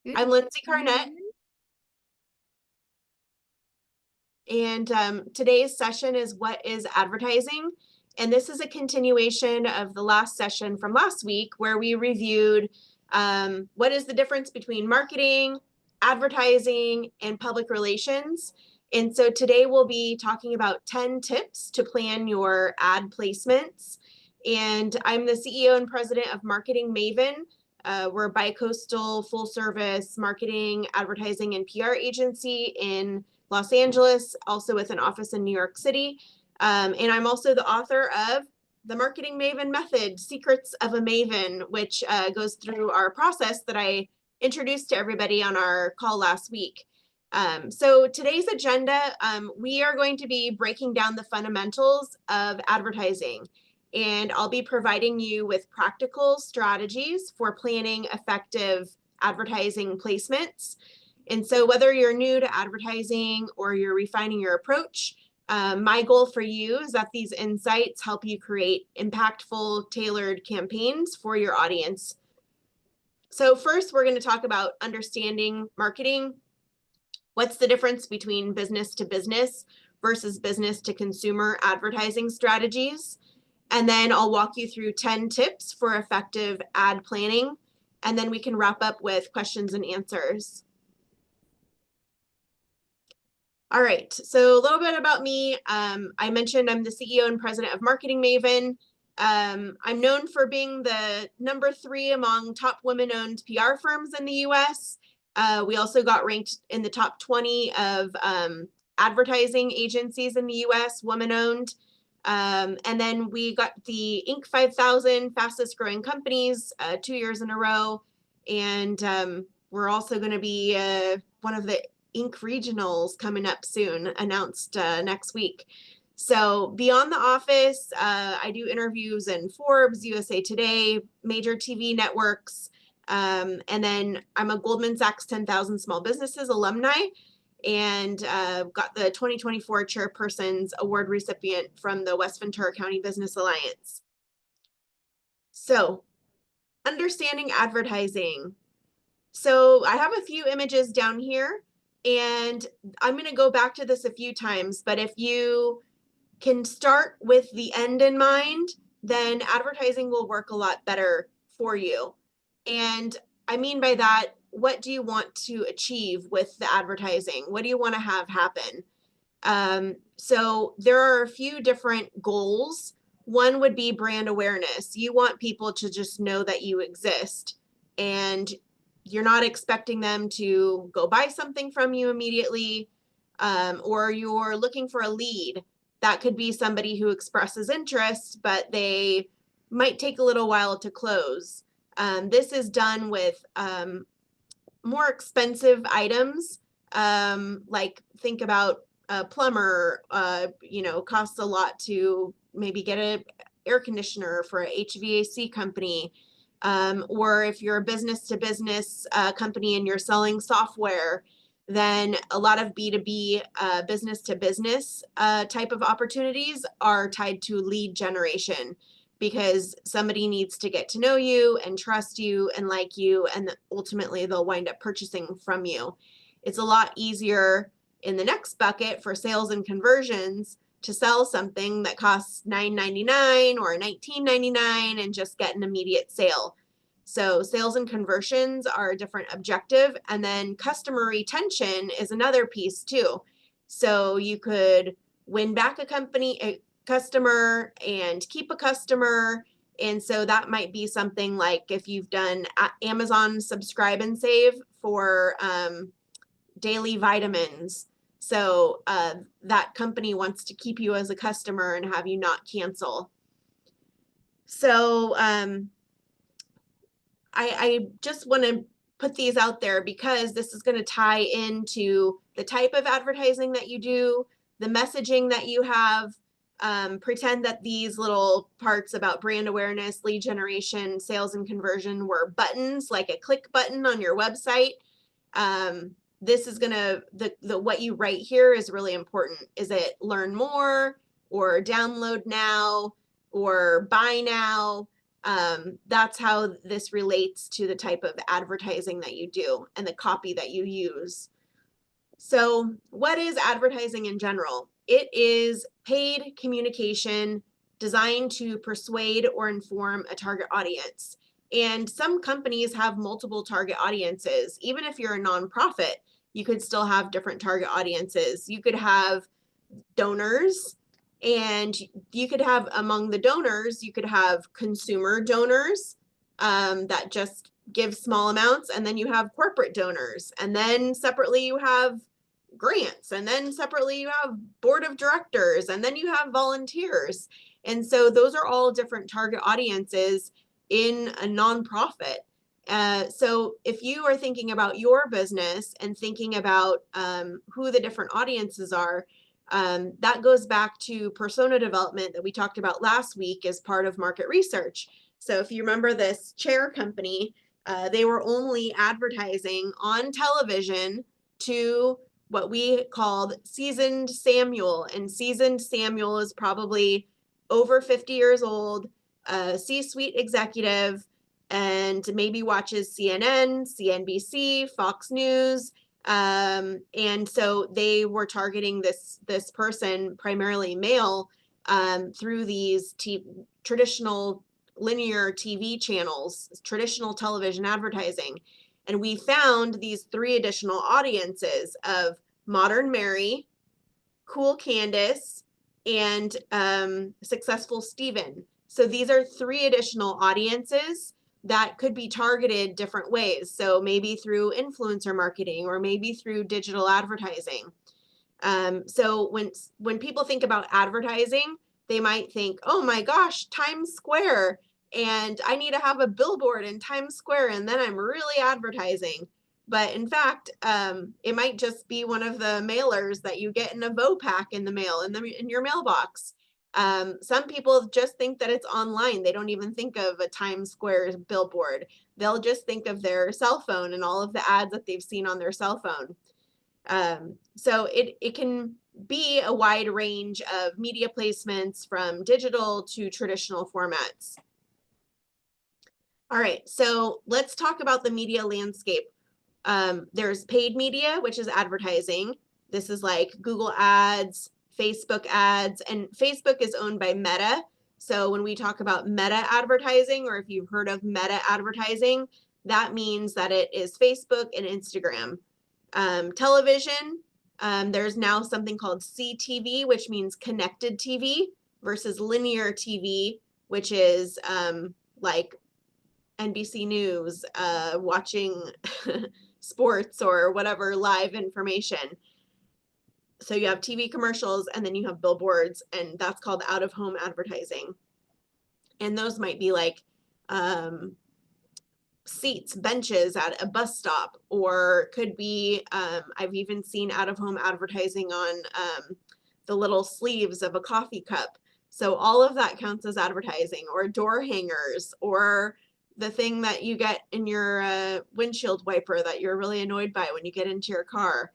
Good I'm Lindsay Carnett, morning. and today's session is What is Advertising? And this is a continuation of the last session from last week where we reviewed what is the difference between marketing, advertising, and public relations. And so today we'll be talking about 10 tips to plan your ad placements. And I'm the CEO and president of Marketing Maven. We're a bi-coastal full-service marketing, advertising, and PR agency in Los Angeles, also with an office in New York City. And I'm also the author of The Marketing Maven Method, Secrets of a Maven, which goes through our process that I introduced to everybody on our call last week. So today's agenda, we are going to be breaking down the fundamentals of advertising. And I'll be providing you with practical strategies for planning effective advertising placements. And so whether you're new to advertising or you're refining your approach, my goal for you is that these insights help you create impactful, tailored campaigns for your audience. So first, we're going to talk about understanding marketing. What's the difference between business to business versus business to consumer advertising strategies? And then I'll walk you through 10 tips for effective ad planning. And then we can wrap up with questions and answers. All right, so a little bit about me. I mentioned I'm the CEO and president of Marketing Maven. I'm known for being the #3 among top women-owned PR firms in the US. We also got ranked in the top 20 of advertising agencies in the US, women-owned. And then we got the Inc. 5000 fastest growing companies 2 years in a row. And we're also going to be one of the Inc. regionals coming up soon, announced next week. So beyond the office, I do interviews in Forbes, USA Today, major TV networks. And then I'm a Goldman Sachs 10,000 Small Businesses alumni and got the 2024 Chairperson's Award recipient from the West Ventura County Business Alliance. So understanding advertising. So I have a few images down here, and I'm going to go back to this a few times, but if you can start with the end in mind, then advertising will work a lot better for you. And I mean by that, what do you want to achieve with the advertising? What do you want to have happen? So there are a few different goals. One would be brand awareness. You want people to just know that you exist, and you're not expecting them to go buy something from you immediately, or you're looking for a lead. That could be somebody who expresses interest, but they might take a little while to close. This is done with more expensive items, like think about a plumber, costs a lot to maybe get an air conditioner for a HVAC company. Or if you're a business to business company and you're selling software, then a lot of B2B business to business type of opportunities are tied to lead generation because somebody needs to get to know you and trust you and like you, and ultimately they'll wind up purchasing from you. It's a lot easier in the next bucket for sales and conversions to sell something that costs $9.99 or $19.99 and just get an immediate sale. So sales and conversions are a different objective. And then customer retention is another piece too. So you could win back a customer and keep a customer. And so that might be something like if you've done Amazon Subscribe and Save for daily vitamins. So that company wants to keep you as a customer and have you not cancel. So I just want to put these out there because this is going to tie into the type of advertising that you do, the messaging that you have. Pretend that these little parts about brand awareness, lead generation, sales, and conversion were buttons, like a click button on your website. This is going to, what you write here is really important. Is it learn more or download now or buy now? That's how this relates to the type of advertising that you do and the copy that you use. So what is advertising in general? It is paid communication designed to persuade or inform a target audience. And some companies have multiple target audiences. Even if you're a nonprofit, you could still have different target audiences. You could have donors, and you could have, among the donors, you could have consumer donors that just give small amounts, and then you have corporate donors, and then separately you have grants, and then separately you have board of directors, and then you have volunteers. And so those are all different target audiences in a nonprofit. So if you are thinking about your business and thinking about who the different audiences are, that goes back to persona development that we talked about last week as part of market research. So if you remember this chair company, they were only advertising on television to what we called seasoned Samuel. And seasoned Samuel is probably over 50 years old, a C-suite executive, and maybe watches CNN, CNBC, Fox News. And so they were targeting this person, primarily male, through these traditional linear TV channels, traditional television advertising. And we found these 3 additional audiences of Modern Mary, Cool Candace, and Successful Steven. So these are 3 additional audiences that could be targeted different ways. So maybe through influencer marketing, or maybe through digital advertising. So when people think about advertising, they might think, oh my gosh, Times Square, and I need to have a billboard in Times Square, and then I'm really advertising. But in fact, it might just be one of the mailers that you get in a Vopack in the mail, in your mailbox. Some people just think that it's online. They don't even think of a Times Square billboard. They'll just think of their cell phone and all of the ads that they've seen on their cell phone. So it can be a wide range of media placements, from digital to traditional formats. All right, so let's talk about the media landscape. There's paid media, which is advertising. This is like Google ads, Facebook ads, and Facebook is owned by Meta. So when we talk about meta advertising, or if you've heard of meta advertising, that means that it is Facebook and Instagram. Television, there's now something called CTV, which means connected TV, versus linear TV, which is like NBC News, watching sports or whatever live information. So you have TV commercials, and then you have billboards, and that's called out-of-home advertising. And those might be like seats, benches at a bus stop, or could be, I've even seen out-of-home advertising on the little sleeves of a coffee cup. So all of that counts as advertising, or door hangers, or the thing that you get in your windshield wiper that you're really annoyed by when you get into your car.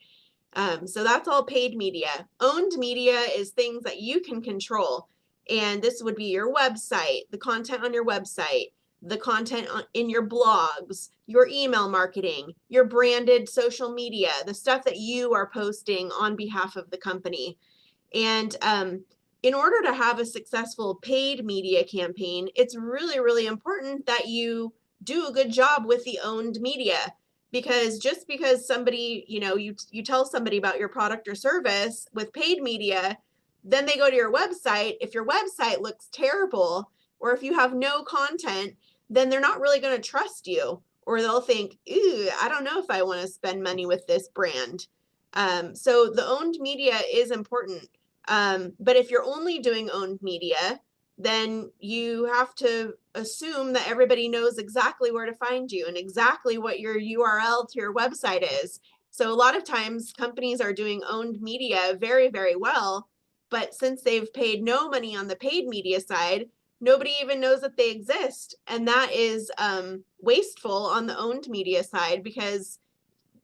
So that's all paid media. Owned media is things that you can control. And this would be your website, the content on your website, the content in your blogs, your email marketing, your branded social media, the stuff that you are posting on behalf of the company. And in order to have a successful paid media campaign, it's really, really important that you do a good job with the owned media. Because just because somebody, you tell somebody about your product or service with paid media, then they go to your website. If your website looks terrible, or if you have no content, then they're not really going to trust you, or they'll think, ooh, I don't know if I want to spend money with this brand. So the owned media is important. But if you're only doing owned media, then you have to assume that everybody knows exactly where to find you and exactly what your URL to your website is. So a lot of times companies are doing owned media very, very well, but since they've paid no money on the paid media side, nobody even knows that they exist. And that is wasteful on the owned media side, because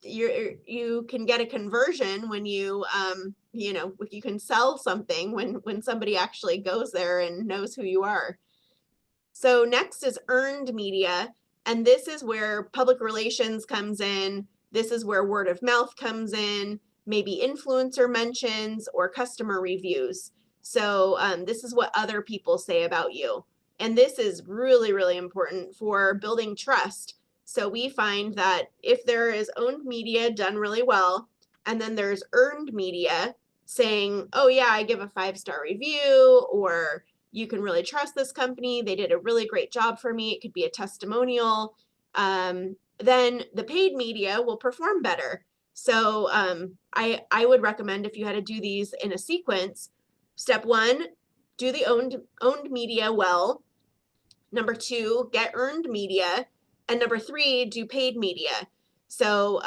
you can get a conversion when you can sell something when somebody actually goes there and knows who you are. So next is earned media, and this is where public relations comes in. This is where word of mouth comes in, maybe influencer mentions or customer reviews. So this is what other people say about you. And this is really, really important for building trust. So we find that if there is owned media done really well, and then there's earned media saying, oh yeah, I give a 5-star review, or you can really trust this company, they did a really great job for me, it could be a testimonial, then the paid media will perform better. So I would recommend, if you had to do these in a sequence, step 1, do the owned media well. Number 2, get earned media. And number 3, do paid media. So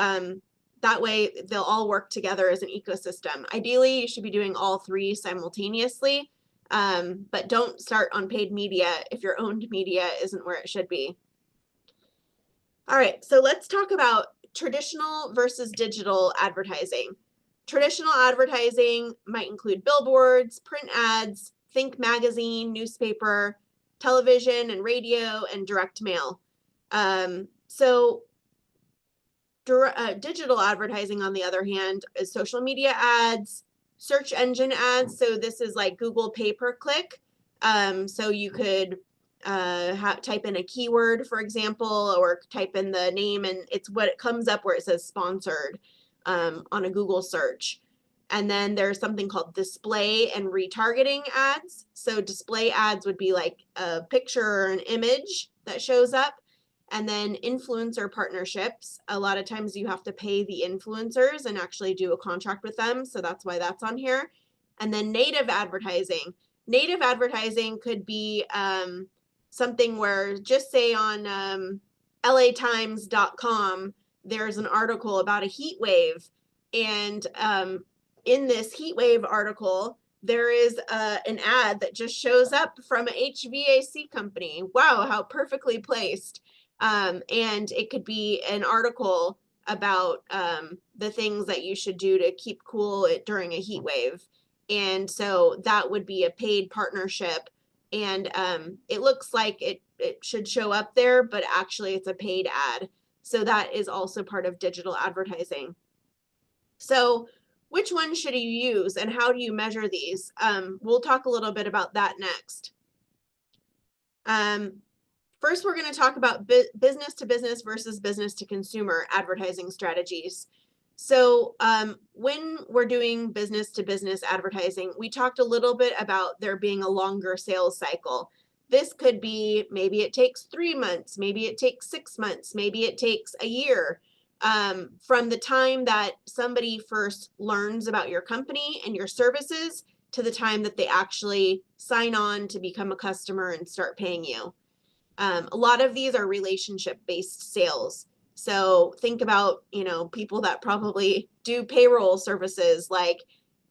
that way they'll all work together as an ecosystem. Ideally, you should be doing all 3 simultaneously, but don't start on paid media if your owned media isn't where it should be. All right, so let's talk about traditional versus digital advertising. Traditional advertising might include billboards, print ads, think magazine, newspaper, television and radio, and direct mail. Digital advertising, on the other hand, is social media ads, search engine ads. So this is like Google pay-per-click. So you could type in a keyword, for example, or type in the name, and it's what it comes up where it says sponsored on a Google search. And then there's something called display and retargeting ads. So display ads would be like a picture or an image that shows up. And then influencer partnerships. A lot of times you have to pay the influencers and actually do a contract with them. So that's why that's on here. And then native advertising. Native advertising could be something where, just say on latimes.com, there's an article about a heat wave. And in this heat wave article, there is an ad that just shows up from an HVAC company. Wow, how perfectly placed. And it could be an article about the things that you should do to keep cool during a heat wave. And so that would be a paid partnership. And it looks like it should show up there, but actually it's a paid ad. So that is also part of digital advertising. So which one should you use and how do you measure these? We'll talk a little bit about that next. First, we're going to talk about business to business versus business to consumer advertising strategies. So when we're doing business to business advertising, we talked a little bit about there being a longer sales cycle. This could be, maybe it takes 3 months, maybe it takes 6 months, maybe it takes a year. From the time that somebody first learns about your company and your services to the time that they actually sign on to become a customer and start paying you. A lot of these are relationship-based sales. So think about, people that probably do payroll services, like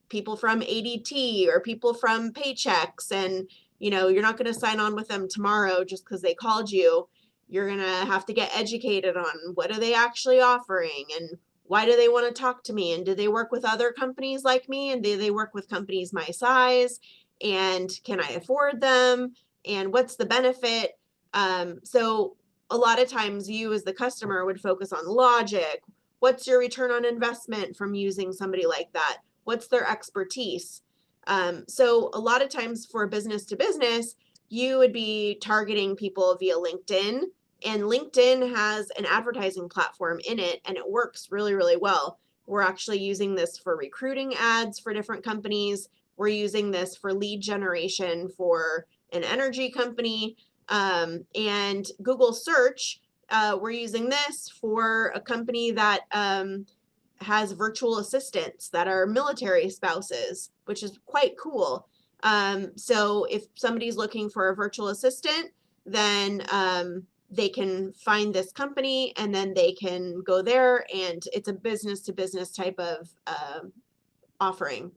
people from ADT or people from Paychecks, and you're not going to sign on with them tomorrow just because they called you. You're going to have to get educated on what are they actually offering and why do they want to talk to me, and do they work with other companies like me, and do they work with companies my size, and can I afford them, and what's the benefit? So a lot of times you as the customer would focus on logic. What's your return on investment from using somebody like that? What's their expertise? So a lot of times for business to business, you would be targeting people via LinkedIn, and LinkedIn has an advertising platform in it, and it works really, really well. We're actually using this for recruiting ads for different companies. We're using this for lead generation for an energy company. And Google search, we're using this for a company that has virtual assistants that are military spouses, which is quite cool. So if somebody's looking for a virtual assistant, then they can find this company and then they can go there, and it's a business to business type of offering.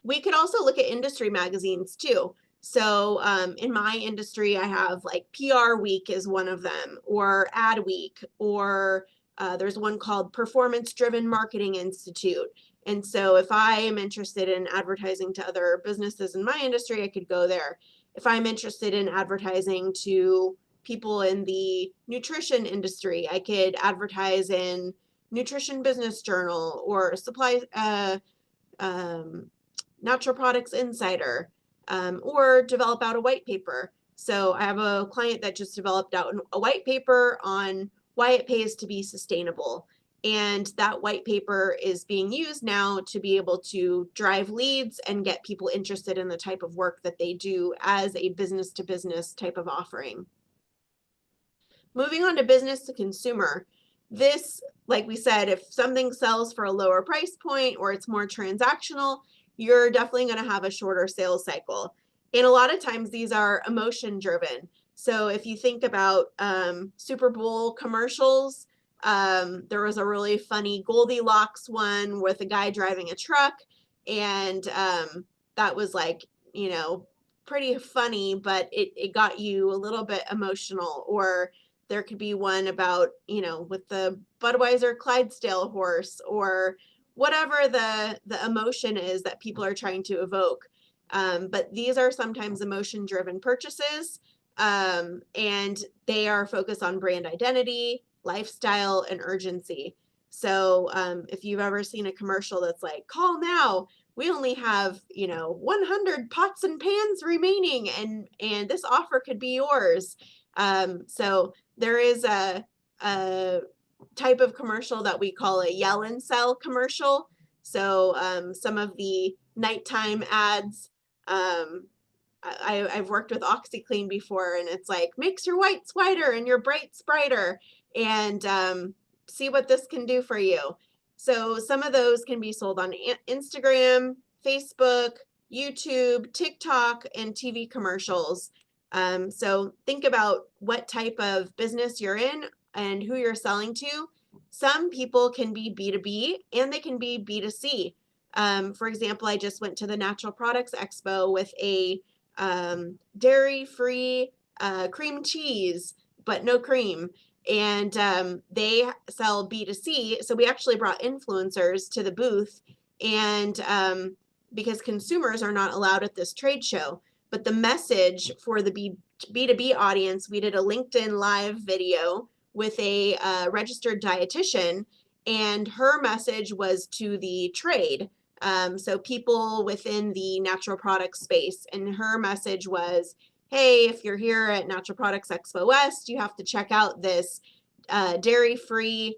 We could also look at industry magazines too. So in my industry, I have like PR Week is one of them, or Ad Week, or there's one called Performance Driven Marketing Institute. And so if I am interested in advertising to other businesses in my industry, I could go there. if I'm interested in advertising to people in the nutrition industry, I could advertise in Nutrition Business Journal or Natural Products Insider, or develop out a white paper. So I have a client that just developed out a white paper on why it pays to be sustainable. And that white paper is being used now to be able to drive leads and get people interested in the type of work that they do as a business to business type of offering. Moving on to business to consumer, this, like we said, if something sells for a lower price point or it's more transactional, you're definitely going to have a shorter sales cycle. And a lot of times these are emotion driven. So if you think about Super Bowl commercials, there was a really funny Goldilocks one with a guy driving a truck, and that was like, you know, pretty funny, but it got you a little bit emotional. Or there could be one about, you know, with the Budweiser Clydesdale horse, or whatever the emotion is that people are trying to evoke. But these are sometimes emotion-driven purchases, and they are focused on brand identity, lifestyle, and urgency. So if you've ever seen a commercial that's like, call now, we only have, you know, 100 pots and pans remaining, and this offer could be yours. So there is a type of commercial that we call a yell and sell commercial. So some of the nighttime ads, I've worked with OxyClean before, and it's like, makes your whites whiter and your brights brighter, and see what this can do for you. So some of those can be sold on Instagram, Facebook, YouTube, TikTok, and TV commercials. So think about what type of business you're in and who you're selling to. Some people can be B2B and they can be B2C. For example, I just went to the Natural Products Expo with a dairy-free cream cheese, but no cream. And they sell B2C. So we actually brought influencers to the booth, and because consumers are not allowed at this trade show. But the message for the B2B audience, we did a LinkedIn live video with a registered dietitian, and her message was to the trade. So people within the natural products space, and her message was, hey, if you're here at Natural Products Expo West, you have to check out this dairy-free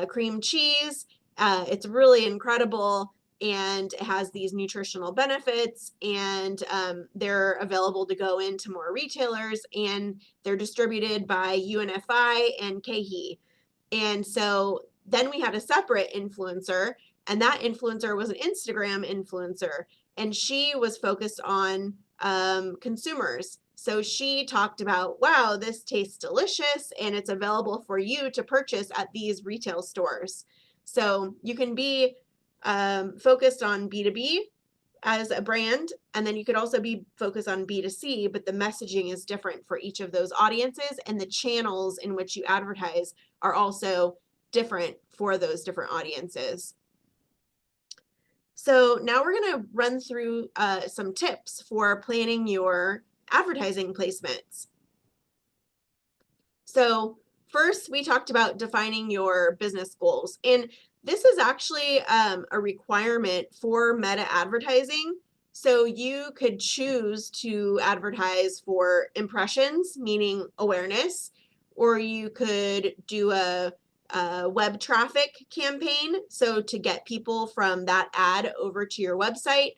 cream cheese. It's really incredible, and it has these nutritional benefits, and they're available to go into more retailers, and they're distributed by UNFI and KeHE. And so then we had a separate influencer, and that influencer was an Instagram influencer, and she was focused on consumers. So she talked about, wow, this tastes delicious, and it's available for you to purchase at these retail stores. So you can be focused on B2B as a brand, and then you could also be focused on B2C, but the messaging is different for each of those audiences, and the channels in which you advertise are also different for those different audiences. So now we're going to run through some tips for planning your advertising placements. So first, we talked about defining your business goals, and this is actually a requirement for meta advertising. So you could choose to advertise for impressions, meaning awareness, or you could do a web traffic campaign, so to get people from that ad over to your website,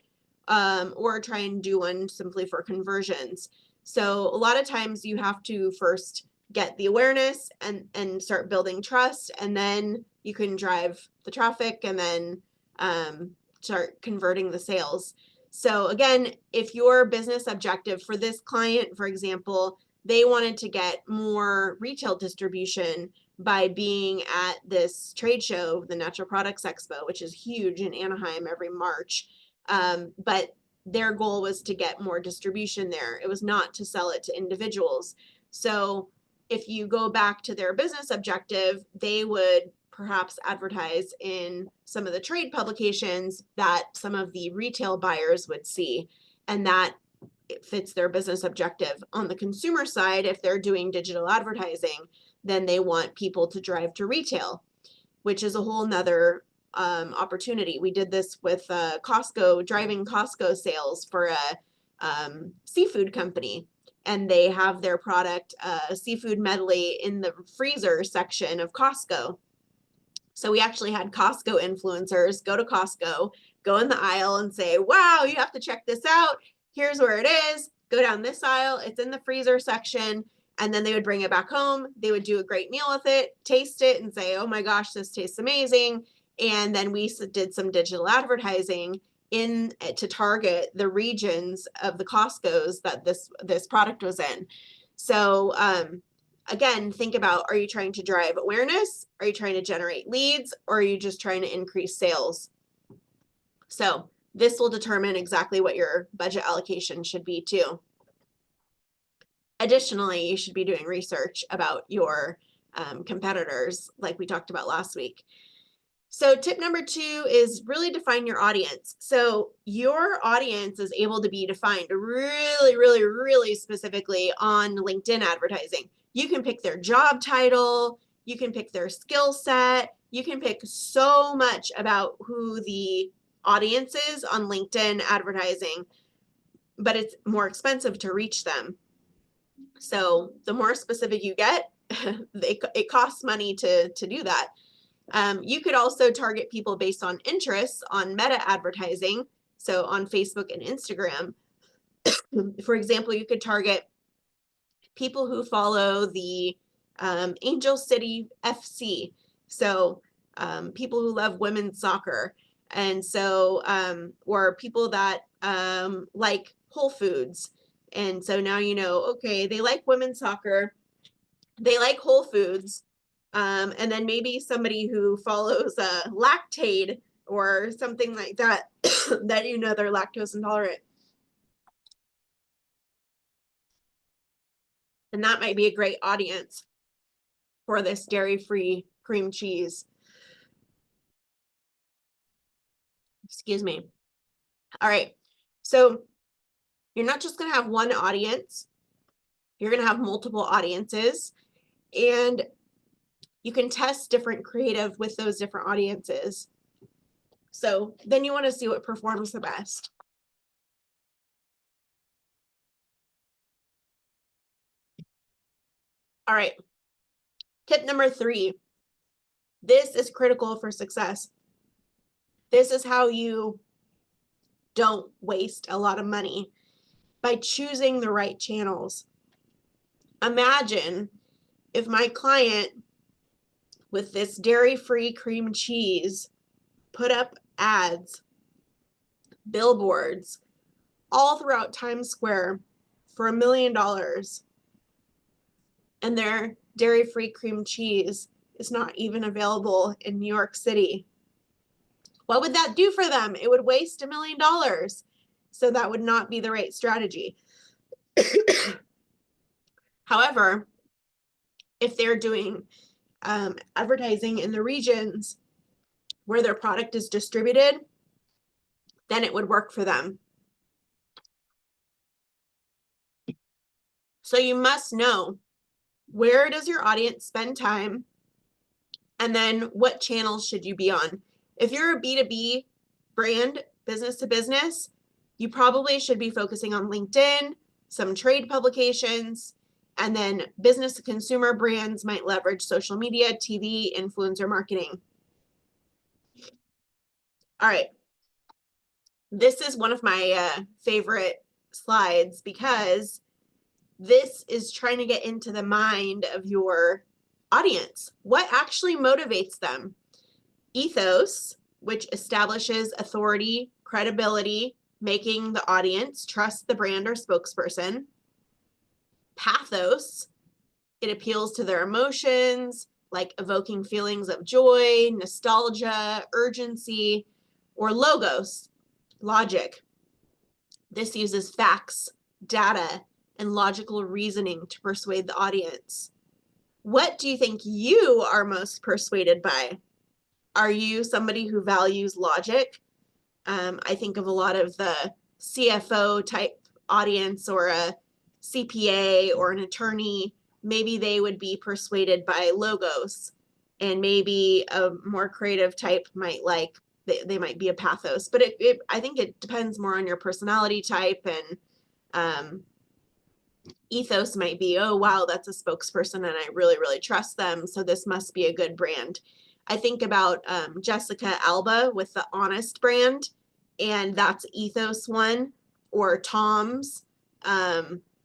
or try and do one simply for conversions. So a lot of times you have to first get the awareness and start building trust, and then you can drive the traffic and then start converting the sales. So again, if your business objective for this client, for example, they wanted to get more retail distribution by being at this trade show, the Natural Products Expo, which is huge in Anaheim every March. But their goal was to get more distribution there. It was not to sell it to individuals. So if you go back to their business objective, they would perhaps advertise in some of the trade publications that some of the retail buyers would see. And that it fits their business objective. On the consumer side, if they're doing digital advertising, then they want people to drive to retail, which is a whole nother opportunity. We did this with Costco, driving Costco sales for a seafood company. And they have their product, seafood medley, in the freezer section of Costco. So we actually had Costco influencers go to Costco, go in the aisle and say, wow, you have to check this out. Here's where it is. Go down this aisle. It's in the freezer section. And then they would bring it back home. They would do a great meal with it, taste it, and say, oh my gosh, this tastes amazing. And then we did some digital advertising to target the regions of the Costco's that this product was in. So again, think about, are you trying to drive awareness? Are you trying to generate leads? Or are you just trying to increase sales? So this will determine exactly what your budget allocation should be too. Additionally, you should be doing research about your competitors, like we talked about last week. So tip number 2 is really define your audience. So your audience is able to be defined really, really, really specifically on LinkedIn advertising. You can pick their job title, you can pick their skill set, you can pick so much about who the audience is on LinkedIn advertising, but it's more expensive to reach them. So the more specific you get, it costs money to do that. You could also target people based on interests on meta advertising. So on Facebook and Instagram, for example, you could target people who follow the Angel City FC. So people who love women's soccer. And so, or people that like Whole Foods. And so now you know, okay, they like women's soccer, they like Whole Foods. And then maybe somebody who follows Lactaid or something like that, that you know they're lactose intolerant. And that might be a great audience for this dairy-free cream cheese. Excuse me. All right. So you're not just going to have one audience. You're going to have multiple audiences. And you can test different creative with those different audiences. So then you want to see what performs the best. All right. Tip number 3. This is critical for success. This is how you don't waste a lot of money, by choosing the right channels. Imagine if my client with this dairy-free cream cheese put up ads, billboards, all throughout Times Square for $1 million, and their dairy-free cream cheese is not even available in New York City. What would that do for them? It would waste $1 million. So that would not be the right strategy. However, if they're doing advertising in the regions where their product is distributed, then it would work for them. So you must know, where does your audience spend time? And then what channels should you be on? If you're a B2B brand, business to business, you probably should be focusing on LinkedIn, some trade publications, and then business to consumer brands might leverage social media, TV, influencer marketing. All right. This is one of my favorite slides, because this is trying to get into the mind of your audience. What actually motivates them? Ethos, which establishes authority, credibility, making the audience trust the brand or spokesperson. Pathos, it appeals to their emotions, like evoking feelings of joy, nostalgia, urgency. Or logos, logic. This uses facts, data, and logical reasoning to persuade the audience. What do you think you are most persuaded by? Are you somebody who values logic? I think of a lot of the CFO type audience or a CPA or an attorney, maybe they would be persuaded by logos, and maybe a more creative type might like, they might be a pathos. But I think it depends more on your personality type, and ethos might be, oh wow, that's a spokesperson and I really, really trust them, so this must be a good brand. I think about Jessica Alba with the Honest brand, and that's ethos one, or Tom's.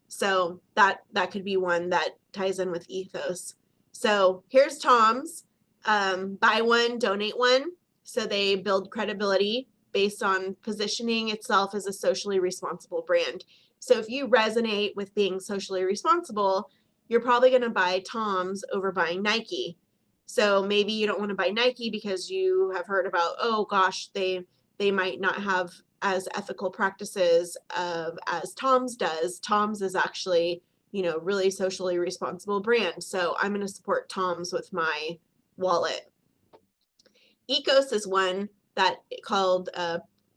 So that could be one that ties in with ethos. So here's Tom's. Buy one, donate one. So they build credibility based on positioning itself as a socially responsible brand. So if you resonate with being socially responsible, you're probably going to buy Tom's over buying Nike. So maybe you don't want to buy Nike because you have heard about, oh gosh, they might not have as ethical practices as Tom's does. Tom's is actually, really socially responsible brand. So I'm going to support Tom's with my wallet. Ecos is one that called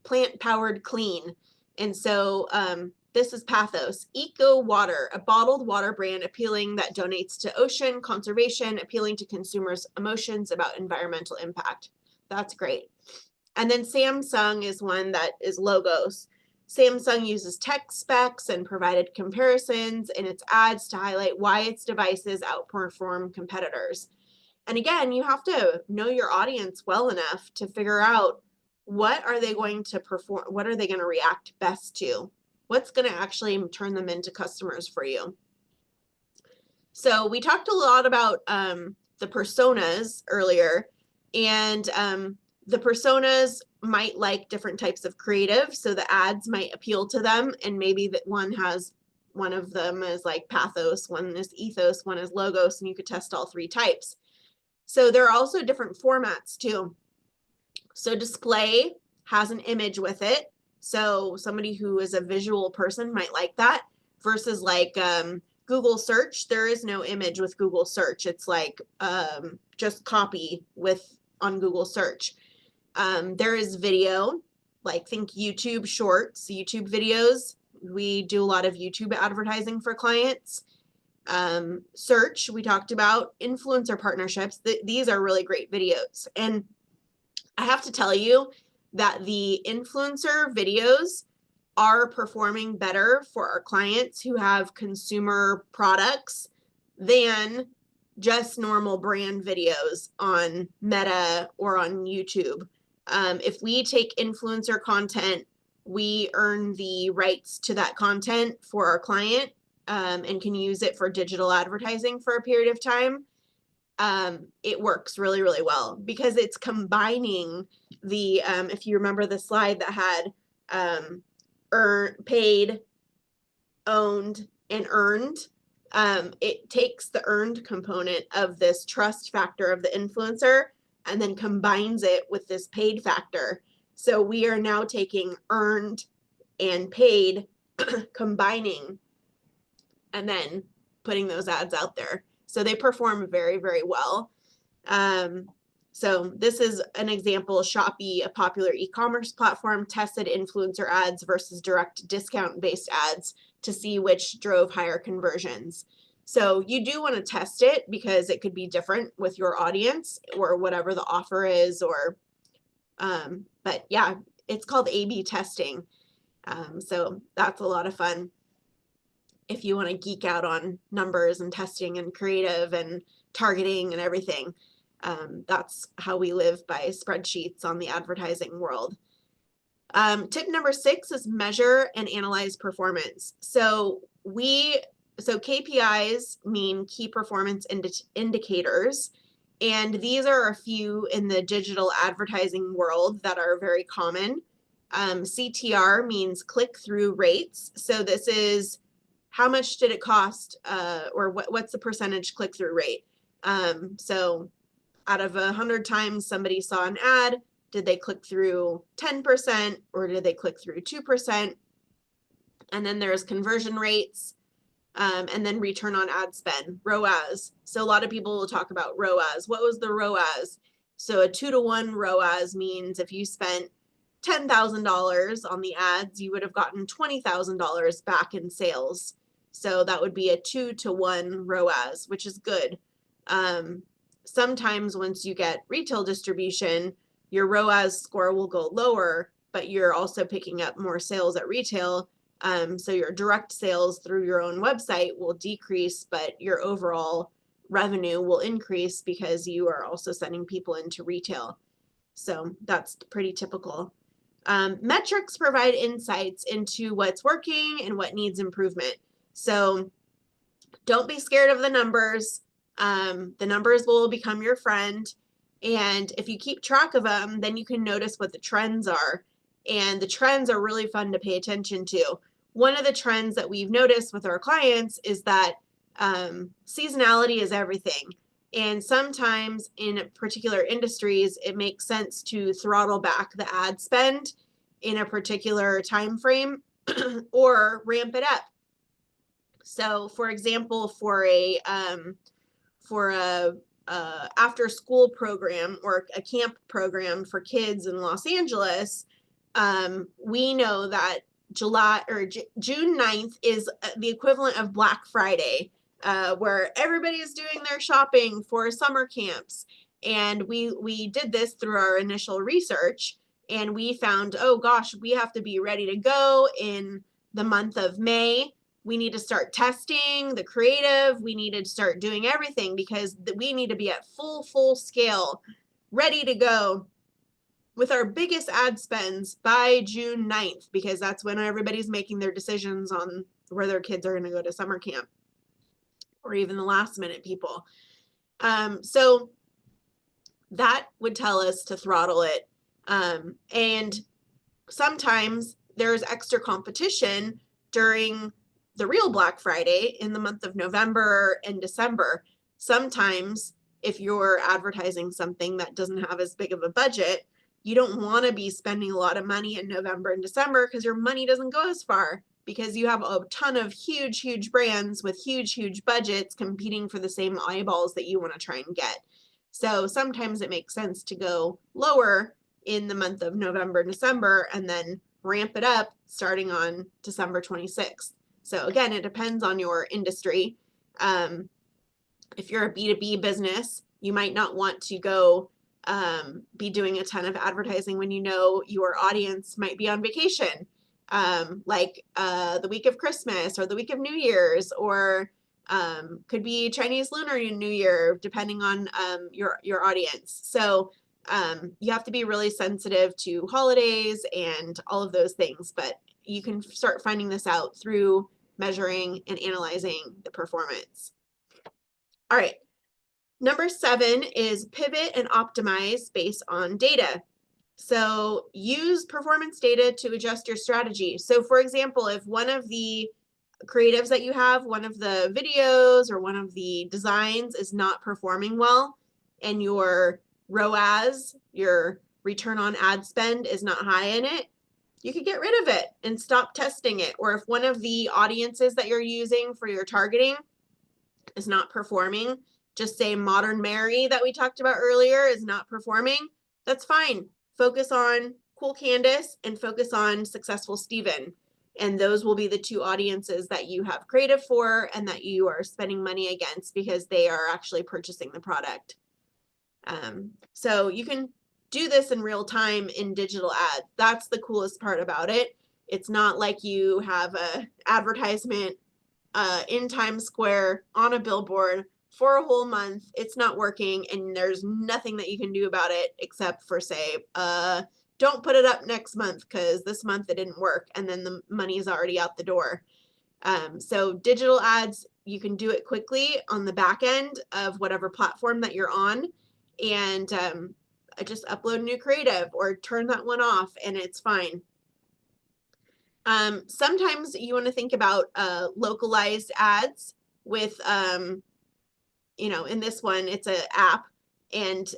Plant Powered Clean. And so this is Pathos. Eco Water, a bottled water brand appealing that donates to ocean conservation, appealing to consumers' emotions about environmental impact. That's great. And then Samsung is one that is logos. Samsung uses tech specs and provided comparisons in its ads to highlight why its devices outperform competitors. And again, you have to know your audience well enough to figure out, what are they going to perform? What are they going to react best to? What's going to actually turn them into customers for you? So we talked a lot about the personas earlier, and the personas might like different types of creative. So the ads might appeal to them, and maybe that one of them is like pathos, one is ethos, one is logos, and you could test all three types. So there are also different formats too. So display has an image with it. So somebody who is a visual person might like that, versus like Google search. There is no image with Google search. It's like just copy on Google search. There is video, like think YouTube shorts, YouTube videos. We do a lot of YouTube advertising for clients. Search, we talked about. Influencer partnerships. These are really great videos. And I have to tell you that the influencer videos are performing better for our clients who have consumer products than just normal brand videos on Meta or on YouTube. If we take influencer content, we earn the rights to that content for our client, and can use it for digital advertising for a period of time. It works really, really well because it's combining the, if you remember the slide that had paid, owned, and earned, it takes the earned component of this trust factor of the influencer and then combines it with this paid factor. So we are now taking earned and paid, combining, and then putting those ads out there. So they perform very, very well. So this is an example. Shopee, a popular e-commerce platform, tested influencer ads versus direct discount-based ads to see which drove higher conversions. So you do want to test it because it could be different with your audience or whatever the offer is, or but yeah, it's called A/B testing. So that's a lot of fun if you want to geek out on numbers and testing and creative and targeting and everything. That's how we live, by spreadsheets on the advertising world. Tip number 6 is measure and analyze performance. So KPIs mean key performance indicators, and these are a few in the digital advertising world that are very common. CTR means click-through rates. So this is how much did it cost, or what's the percentage click-through rate? So out of 100 times somebody saw an ad, did they click through 10% or did they click through 2%? And then there's conversion rates, and then return on ad spend, ROAS. So a lot of people will talk about ROAS. What was the ROAS? So a 2-to-1 ROAS means if you spent $10,000 on the ads, you would have gotten $20,000 back in sales. So that would be a 2-to-1 ROAS, which is good. Sometimes once you get retail distribution, your ROAS score will go lower, but you're also picking up more sales at retail. So your direct sales through your own website will decrease, but your overall revenue will increase because you are also sending people into retail. So that's pretty typical. Metrics provide insights into what's working and what needs improvement. So don't be scared of the numbers. The numbers will become your friend. And if you keep track of them, then you can notice what the trends are. And the trends are really fun to pay attention to. One of the trends that we've noticed with our clients is that seasonality is everything. And sometimes in particular industries, it makes sense to throttle back the ad spend in a particular time frame or ramp it up. So, for example, for a after school program or a camp program for kids in Los Angeles, we know that June 9th is the equivalent of Black Friday, where everybody is doing their shopping for summer camps. And we did this through our initial research, and we found, oh gosh, we have to be ready to go in the month of May. We need to start testing the creative. We need to start doing everything because we need to be at full scale, ready to go with our biggest ad spends by June 9th, because that's when everybody's making their decisions on where their kids are going to go to summer camp, or even the last minute people. So that would tell us to throttle it. And sometimes there's extra competition during the real Black Friday in the month of November and December. Sometimes if you're advertising something that doesn't have as big of a budget, you don't want to be spending a lot of money in November and December because your money doesn't go as far, because you have a ton of huge brands with huge budgets competing for the same eyeballs that you want to try and get. So sometimes it makes sense to go lower in the month of November, December, and then ramp it up starting on December 26th. So again, it depends on your industry. If you're a B2B business, you might not want to go be doing a ton of advertising when you know your audience might be on vacation, like the week of Christmas or the week of New Year's, or could be Chinese Lunar New Year, depending on your audience. So you have to be really sensitive to holidays and all of those things, but you can start finding this out through measuring and analyzing the performance. All right. Number 7 is pivot and optimize based on data. So use performance data to adjust your strategy. So for example, if one of the creatives that you have, one of the videos or one of the designs is not performing well, and your ROAS, your return on ad spend, is not high in it, you could get rid of it and stop testing it. Or if one of the audiences that you're using for your targeting is not performing, just say Modern Mary that we talked about earlier is not performing, that's fine. Focus on Cool Candace and focus on Successful Steven. And those will be the two audiences that you have creative for and that you are spending money against because they are actually purchasing the product. So you can do this in real time in digital ads. That's the coolest part about it. It's not like you have a advertisement in Times Square on a billboard for a whole month. It's not working and there's nothing that you can do about it except for say, don't put it up next month because this month it didn't work, and then the money is already out the door. So digital ads, you can do it quickly on the back end of whatever platform that you're on, and just upload new creative or turn that one off and it's fine. Sometimes you want to think about localized ads with, in this one, it's an app, and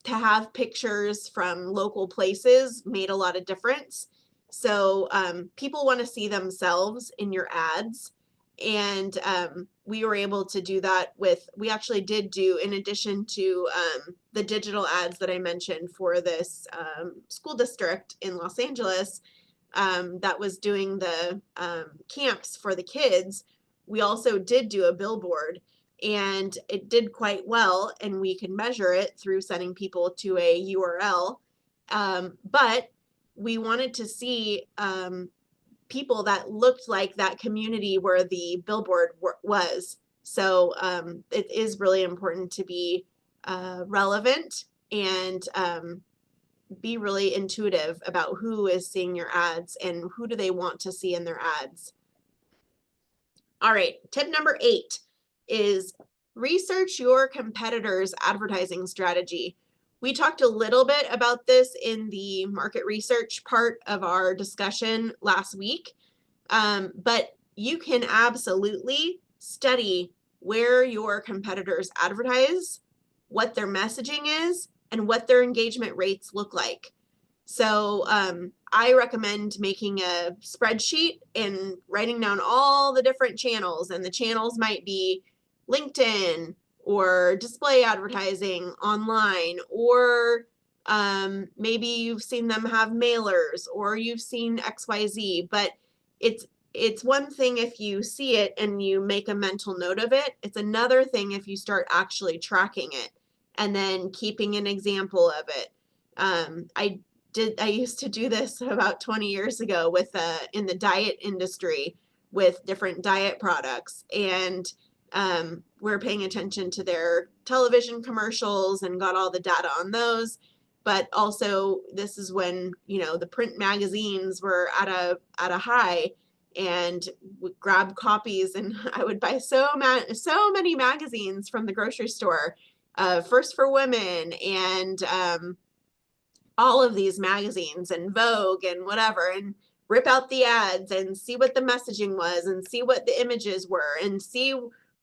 to have pictures from local places made a lot of difference. So people want to see themselves in your ads, and we were able to do that with, we actually did do, in addition to the digital ads that I mentioned for this school district in Los Angeles that was doing the camps for the kids, we also did do a billboard, and it did quite well, and we could measure it through sending people to a URL. But we wanted to see people that looked like that community where the billboard was. So it is really important to be relevant and be really intuitive about who is seeing your ads and who do they want to see in their ads. All right, tip number 8 is research your competitors' advertising strategy. We talked a little bit about this in the market research part of our discussion last week, but you can absolutely study where your competitors advertise, what their messaging is, and what their engagement rates look like. So I recommend making a spreadsheet and writing down all the different channels, and the channels might be LinkedIn or display advertising online, or maybe you've seen them have mailers, or you've seen XYZ, but it's one thing if you see it and you make a mental note of it. It's another thing if you start actually tracking it and then keeping an example of it. I used to do this about 20 years ago with in the diet industry with different diet products, and we're paying attention to their television commercials and got all the data on those. But also, this is when, you know, the print magazines were at a high, and would grab copies, and I would buy so many magazines from the grocery store, First for Women, and all of these magazines, and Vogue and whatever, and rip out the ads and see what the messaging was and see what the images were and see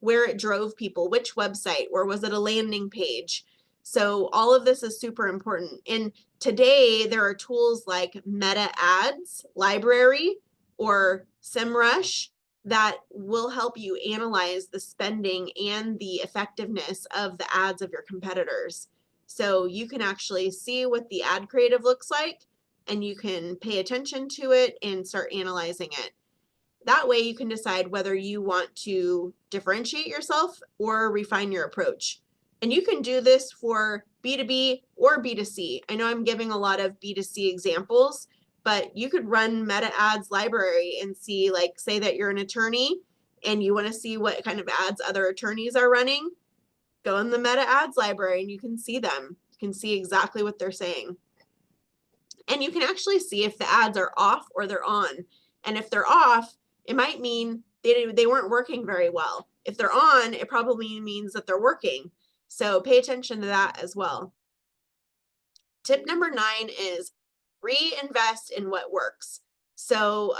where it drove people, which website, or was it a landing page. So all of this is super important. And today there are tools like Meta Ads Library or SEMrush that will help you analyze the spending and the effectiveness of the ads of your competitors. So you can actually see what the ad creative looks like, and you can pay attention to it and start analyzing it. That way you can decide whether you want to differentiate yourself or refine your approach. And you can do this for B2B or B2C. I know I'm giving a lot of B2C examples, but you could run Meta Ads Library and see, like, say that you're an attorney and you want to see what kind of ads other attorneys are running. Go in the Meta Ads Library and you can see them. You can see exactly what they're saying. And you can actually see if the ads are off or they're on. And if they're off, it might mean they weren't working very well. If they're on, it probably means that they're working. So pay attention to that as well. Tip number 9 is reinvest in what works. So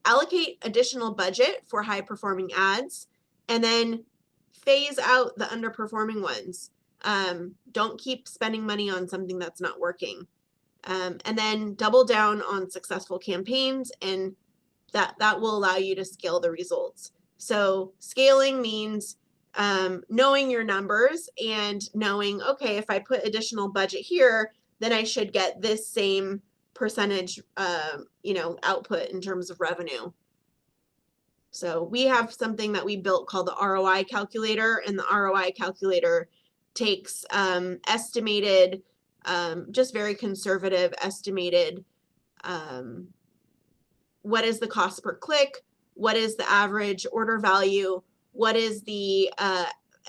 allocate additional budget for high performing ads, and then phase out the underperforming ones. Don't keep spending money on something that's not working. And then double down on successful campaigns, and that will allow you to scale the results. So scaling means knowing your numbers and knowing, okay, if I put additional budget here, then I should get this same percentage, output in terms of revenue. So we have something that we built called the ROI calculator, and the ROI calculator takes estimated, just very conservative estimated, what is the cost per click, what is the average order value, what is the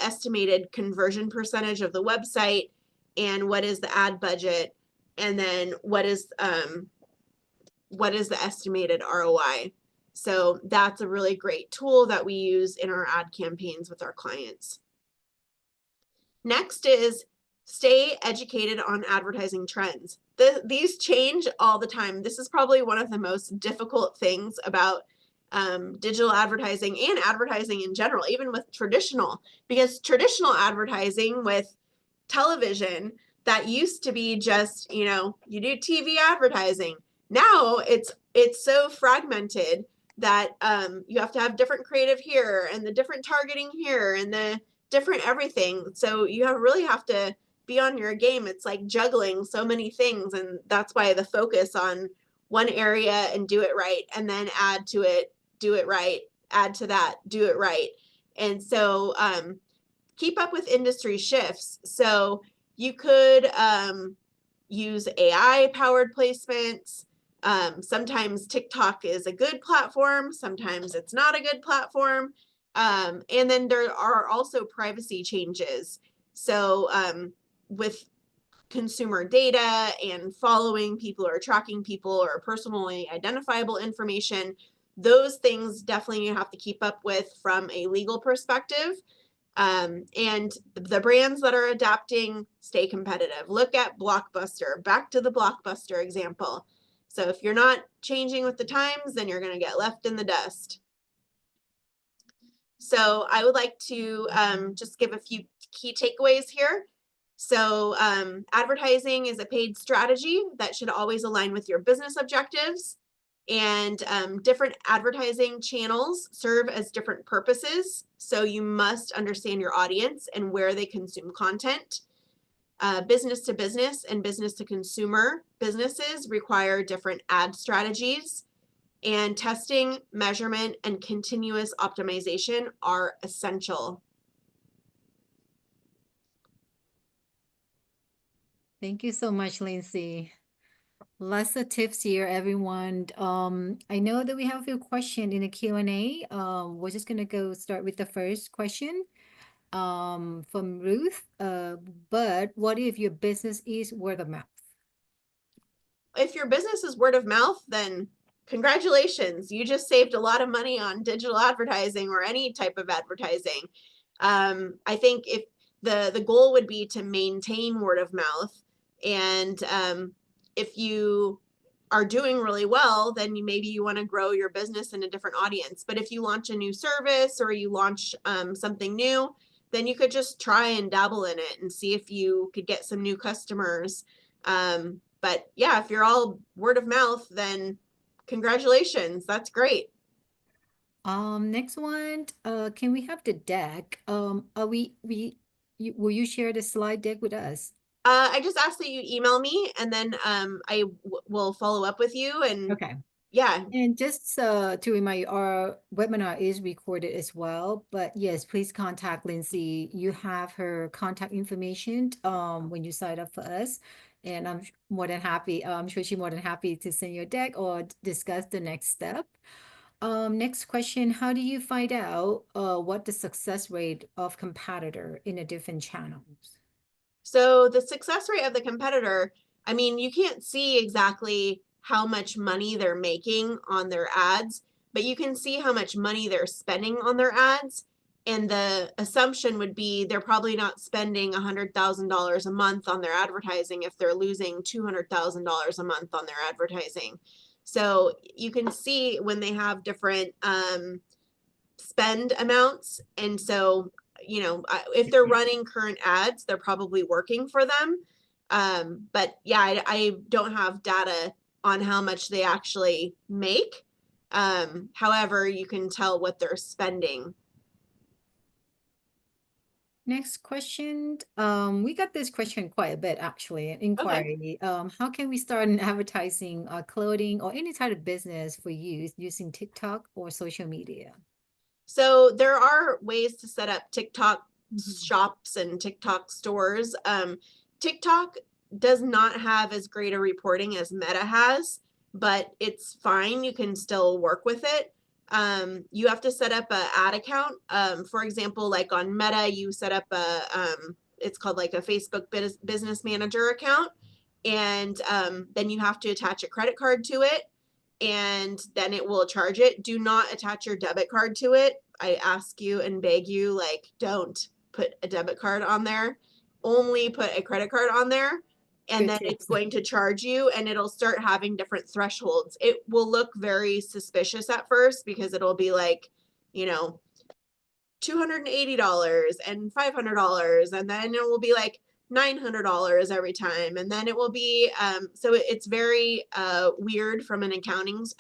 estimated conversion percentage of the website, and what is the ad budget, and then what is the estimated ROI. So that's a really great tool that we use in our ad campaigns with our clients. Next is stay educated on advertising trends. These change all the time. This is probably one of the most difficult things about digital advertising and advertising in general, even with traditional, because traditional advertising with television, that used to be just, you do TV advertising. Now it's so fragmented that you have to have different creative here and the different targeting here and the different everything. So you really have to be on your game. It's like juggling so many things, and that's why the focus on one area and do it right, and then add to it, do it right, add to that, do it right. And so keep up with industry shifts. So you could use AI powered placements. Sometimes TikTok is a good platform, sometimes it's not a good platform. And then there are also privacy changes. So with consumer data and following people or tracking people or personally identifiable information, those things definitely you have to keep up with from a legal perspective. And the brands that are adapting, stay competitive. Look at Blockbuster, back to the Blockbuster example. So if you're not changing with the times, then you're going to get left in the dust. So I would like to just give a few key takeaways here. So advertising is a paid strategy that should always align with your business objectives. And different advertising channels serve as different purposes. So you must understand your audience and where they consume content. Business to business and business to consumer businesses require different ad strategies. And testing, measurement, and continuous optimization are essential. Thank you so much, Lindsay. Lots of tips here, everyone. I know that we have a few questions in the Q&A. We're just gonna go start with the first question from Ruth. But what if your business is word of mouth? If your business is word of mouth, then congratulations. You just saved a lot of money on digital advertising or any type of advertising. I think if the goal would be to maintain word of mouth, and if you are doing really well, then maybe you want to grow your business in a different audience. But if you launch a new service or you launch something new, then you could just try and dabble in it and see if you could get some new customers. But yeah, if you're all word of mouth, then congratulations. That's great. Next one. Can we have the deck? Are will you share the slide deck with us? I just ask that you email me, and then I will follow up with you. And Okay. yeah, And just to remind you, our webinar is recorded as well. But yes, please contact Lindsay. You have her contact information when you sign up for us. And I'm more than happy. I'm sure she's more than happy to send you a deck or discuss the next step. Next question, how do you find out what the success rate of competitor in the different channels? so the success rate of the competitor, I mean, you can't see exactly how much money they're making on their ads, but you can see how much money they're spending on their ads. And the assumption would be they're probably not spending $100,000 a month on their advertising if they're losing $200,000 a month on their advertising. So you can see when they have different spend amounts. And so, you know, if they're running current ads, they're probably working for them. But yeah, I don't have data on how much they actually make. However, you can tell what they're spending. Next question. We got this question quite a bit actually, an Okay. inquiry. How can we start an advertising clothing or any type of business for use using TikTok or social media? So there are ways to set up TikTok Mhm. shops and TikTok stores. TikTok does not have as great a reporting as Meta has, but it's fine. You can still work with it. You have to set up an ad account. For example, like on Meta, you set up it's called like a Facebook business manager account. And then you have to attach a credit card to it, and then it will charge it. Do not attach your debit card to it. I ask you and beg you, like, don't put a debit card on there. Only put a credit card on there. And Good then it's tips. going to charge you, and it'll start having different thresholds. It will look very suspicious at first because it'll be like, you know, $280 and $500, and then it will be like $900 every time, and then it will be so it's very weird from an accounting's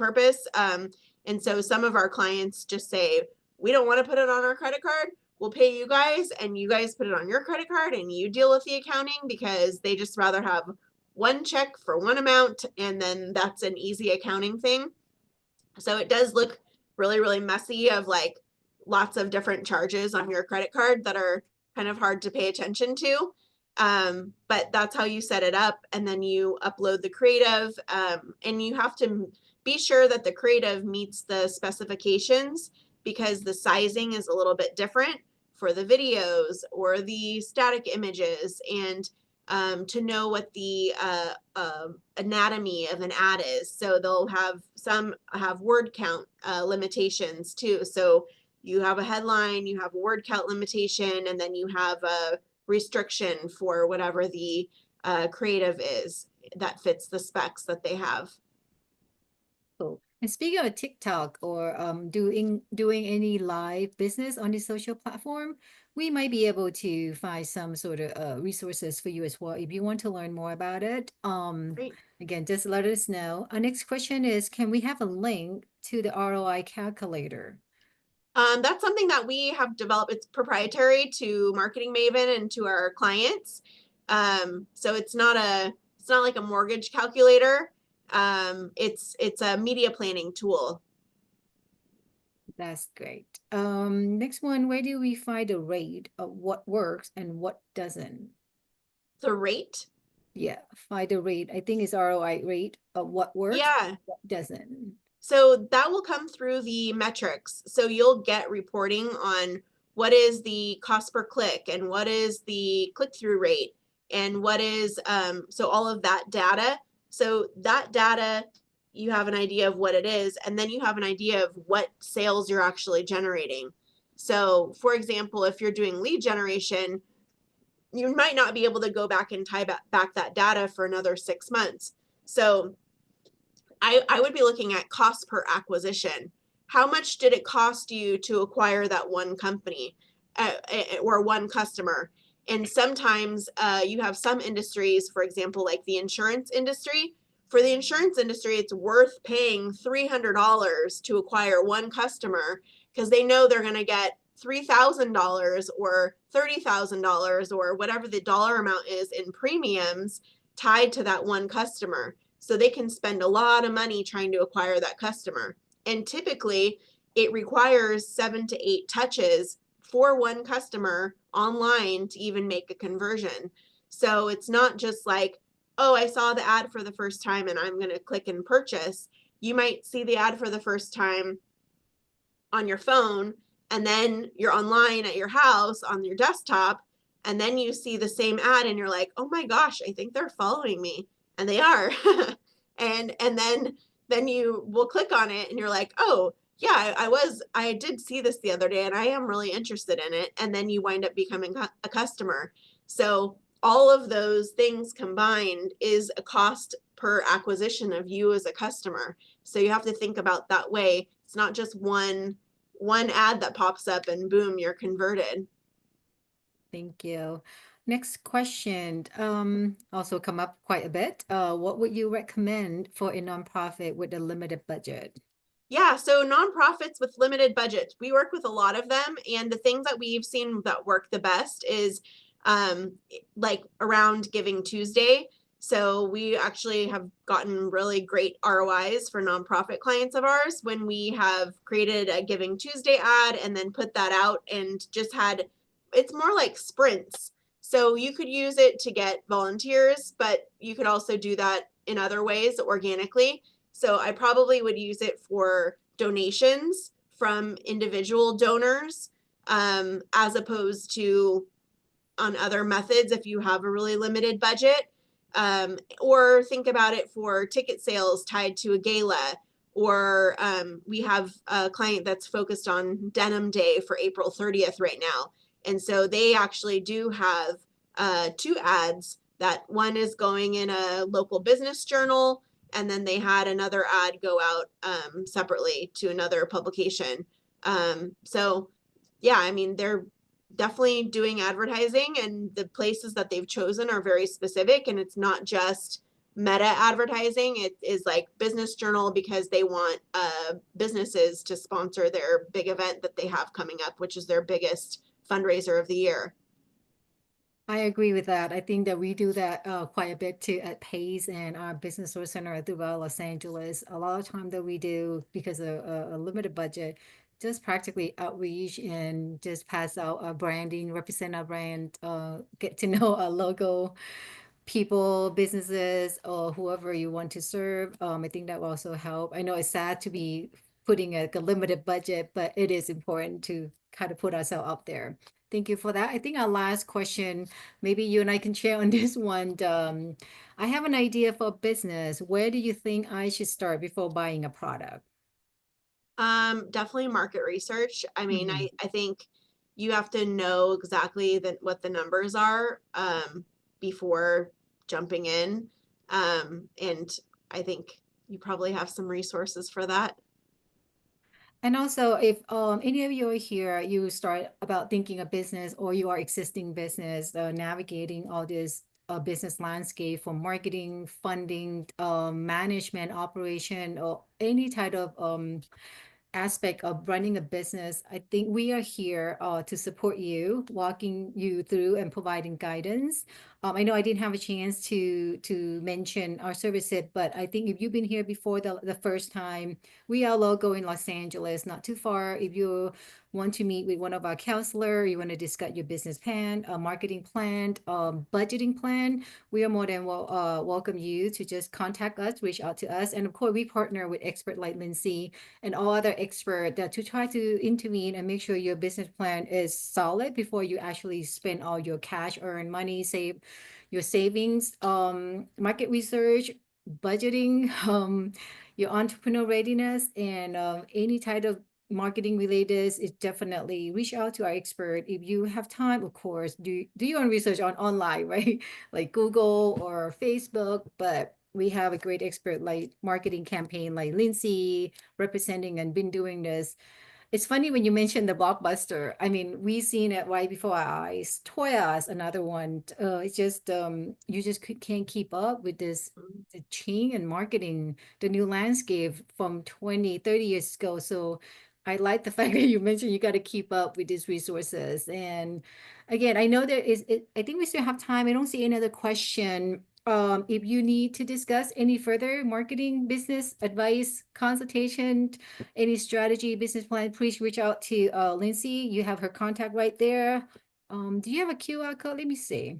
purpose. And so some of our clients just say, we don't want to put it on our credit card. We'll pay you guys and you guys put it on your credit card and you deal with the accounting, because they just rather have one check for one amount, and then that's an easy accounting thing. So it does look really, really messy, of like lots of different charges on your credit card that are kind of hard to pay attention to. But that's how you set it up. And then you upload the creative, and you have to be sure that the creative meets the specifications, because the sizing is a little bit different for the videos or the static images, and to know what the anatomy of an ad is. So they'll have some have word count limitations too. So you have a headline, you have a word count limitation, and then you have a restriction for whatever the creative is that fits the specs that they have. Cool. And speaking of TikTok or doing any live business on the social platform, we might be able to find some sort of resources for you as well if you want to learn more about it. Great. Again, just let us know. Our next question is, can we have a link to the ROI calculator? That's something that we have developed. It's proprietary to Marketing Maven and to our clients. So it's not like a mortgage calculator. It's a media planning tool. That's great. Next one, where do we find a rate of what works and what doesn't? The rate? Yeah, find a rate. I think it's ROI rate of what works, Yeah. what doesn't. So that will come through the metrics. So you'll get reporting on what is the cost per click and what is the click-through rate and what is, so all of that data. So that data, you have an idea of what it is, and then you have an idea of what sales you're actually generating. So for example, if you're doing lead generation, you might not be able to go back and tie back that data for another 6 months. So I would be looking at cost per acquisition. How much did it cost you to acquire that one company or one customer? And sometimes you have some industries, for example, like the insurance industry. For the insurance industry, it's worth paying $300 to acquire one customer, because they know they're going to get $3,000 or $30,000 or whatever the dollar amount is in premiums tied to that one customer. So they can spend a lot of money trying to acquire that customer. And typically it requires 7 to 8 touches for one customer online to even make a conversion. So it's not just like, oh, I saw the ad for the first time and I'm going to click and purchase. You might see the ad for the first time on your phone, and then you're online at your house on your desktop, and then you see the same ad and you're like, oh my gosh, I think they're following me. And they are. and then you will click on it and you're like, oh yeah, I did see this the other day and I am really interested in it. And then you wind up becoming a customer. So all of those things combined is a cost per acquisition of you as a customer. So you have to think about that way. It's not just one ad that pops up and boom, you're converted. Thank you. Next question, also come up quite a bit. What would you recommend for a nonprofit with a limited budget? Yeah, so nonprofits with limited budgets, we work with a lot of them, and the things that we've seen that work the best is like around Giving Tuesday. So we actually have gotten really great ROIs for nonprofit clients of ours when we have created a Giving Tuesday ad and then put that out and just had, it's more like sprints. So you could use it to get volunteers, but you could also do that in other ways organically. So I probably would use it for donations from individual donors, as opposed to on other methods if you have a really limited budget. Or think about it for ticket sales tied to a gala, or we have a client that's focused on Denim Day for April 30th right now. And so they actually do have 2 ads. That one is going in a local business journal, and then they had another ad go out separately to another publication. So yeah, I mean, they're definitely doing advertising, and the places that they've chosen are very specific, and it's not just Meta advertising. It is like Business Journal because they want businesses to sponsor their big event that they have coming up, which is their biggest fundraiser of the year. I agree with that. I think that we do that quite a bit too at Pace and our business source center throughout Los Angeles. A lot of time that we do because of a limited budget, just practically outreach and just pass out our branding, represent our brand, get to know our logo people, businesses, or whoever you want to serve. I think that will also help. I know it's sad to be putting a limited budget, but it is important to kind of put ourselves out there. Thank you for that. I think our last question, maybe you and I can share on this one. I have an idea for a business. Where do you think I should start before buying a product? Definitely market research. I mean, Mhm. I think you have to know exactly what the numbers are before jumping in. And I think you probably have some resources for that. And also, if any of you are here, you start about thinking a business or you are existing business, navigating all this business landscape for marketing, funding, management, operation, or any type of aspect of running a business, I think we are here to support you, walking you through and providing guidance. I know I didn't have a chance to mention our services, but I think if you've been here before the first time, we are local in Los Angeles, not too far. If you want to meet with one of our counselor, you want to discuss your business plan, marketing plan, budgeting plan, we are more than welcome you to just contact us, reach out to us. And of course, we partner with expert like Lindsay and all other experts to try to intervene and make sure your business plan is solid before you actually spend all your cash, earn money, save your savings, market research, budgeting, your entrepreneur readiness, and any type of marketing related is definitely reach out to our expert if you have time. Of course, do your own research on online, right? Like Google or Facebook, but we have a great expert like marketing campaign like Lindsay representing and been doing this. It's funny when you mentioned the blockbuster. I mean, we seen it right before our eyes. Toya's another one. It's just you just can't keep up with this the change in marketing, the new landscape from 20, 30 years ago. So I like the fact that you mentioned you got to keep up with these resources. And again, I know there is I think we still have time. I don't see any other question. If you need to discuss any further marketing, business advice, consultation, any strategy, business plan, please reach out to Lindsay. You have her contact right there. Do you have a QR code? Let me see.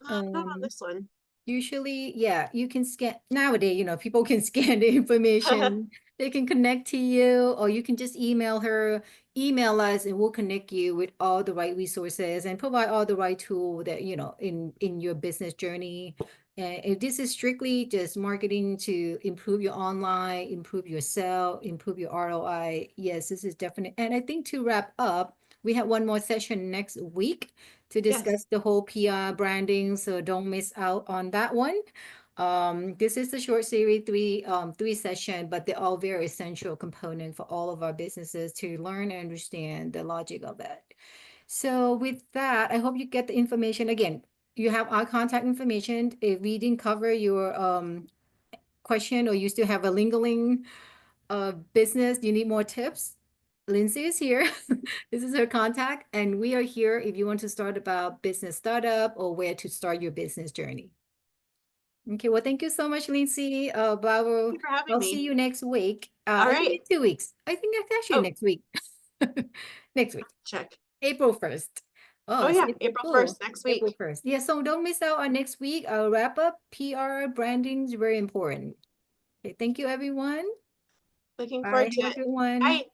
Not on Um, this one. Usually, yeah, you can scan nowadays, people can scan the information. They can connect to you, or you can just email her, email us, and we'll connect you with all the right resources and provide all the right tool that, in your business journey. And if this is strictly just marketing to improve your online, improve your sale, improve your ROI, yes, this is definite. And I think to wrap up, we have one more session next week to Yes. discuss the whole PR branding, so don't miss out on that one. This is the short series, three session, but they're all very essential component for all of our businesses to learn and understand the logic of it. So with that, I hope you get the information. Again, you have our contact information. If we didn't cover your question or you still have a lingering business, you need more tips, Lindsay is here. This is her contact, and we are here if you want to start about business startup or where to start your business journey. Okay, well, thank you so much, Lindsay. Thank you for having I'll see me. you next week. All I think right. in 2 weeks. I think that's actually Oh, next week. Next week, check. April 1st. Oh Oh, it's yeah, April April Fool. 1st, next April week. 1st. Yeah, so don't miss out on next week. I'll wrap up. PR branding is very important. Okay, thank you, everyone. Looking Bye. forward to Have a it. good one. Bye.